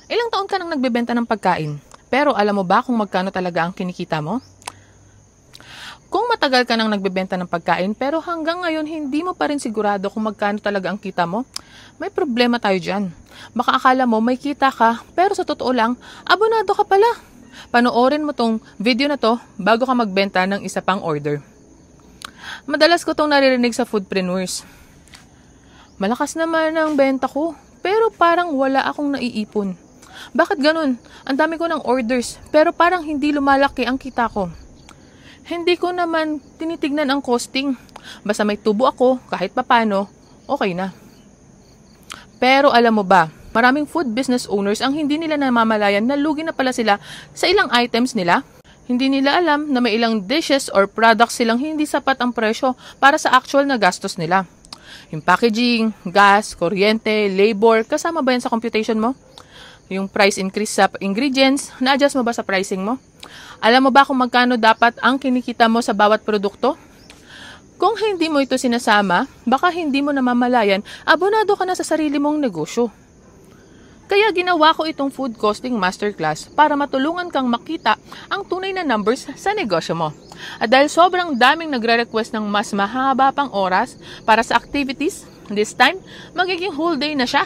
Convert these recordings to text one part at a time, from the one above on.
Ilang taon ka nang nagbebenta ng pagkain, pero alam mo ba kung magkano talaga ang kinikita mo? Kung matagal ka nang nagbebenta ng pagkain pero hanggang ngayon hindi mo pa rin sigurado kung magkano talaga ang kita mo, may problema tayo dyan. Baka akala mo may kita ka pero sa totoo lang, abonado ka pala. Panoorin mo tong video na to bago ka magbenta ng isa pang order. Madalas ko tong naririnig sa foodpreneurs. Malakas naman ang benta ko pero parang wala akong naiipon. Bakit ganun? Ang dami ko ng orders pero parang hindi lumalaki ang kita ko. Hindi ko naman tinitignan ang costing. Basta may tubo ako, kahit papano, okay na. Pero alam mo ba, maraming food business owners ang hindi nila namamalayan na lugi na pala sila sa ilang items nila. Hindi nila alam na may ilang dishes or products silang hindi sapat ang presyo para sa actual na gastos nila. Yung packaging, gas, kuryente, labor, kasama ba yan sa computation mo? Yung price increase sa ingredients, na-adjust mo ba sa pricing mo? Alam mo ba kung magkano dapat ang kinikita mo sa bawat produkto? Kung hindi mo ito sinasama, baka hindi mo namamalayan, abonado ka na sa sarili mong negosyo. Kaya ginawa ko itong food costing masterclass para matulungan kang makita ang tunay na numbers sa negosyo mo. At dahil sobrang daming nagre-request ng mas mahaba pang oras para sa activities, this time, magiging whole day na siya.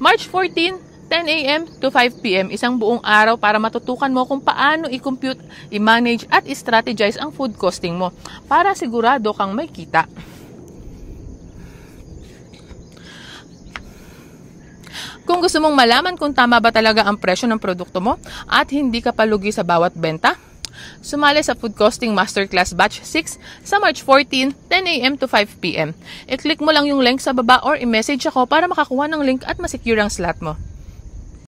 March 14, 10 a.m. to 5 p.m. Isang buong araw para matutukan mo kung paano i-compute, i-manage at i-strategize ang food costing mo para sigurado kang may kita. Kung gusto mong malaman kung tama ba talaga ang presyo ng produkto mo at hindi ka palugi sa bawat benta, sumali sa Food Costing Masterclass Batch 6 sa March 14, 10 a.m. to 5 p.m. I-click mo lang yung link sa baba or i-message ako para makakuha ng link at masecure ang slot mo.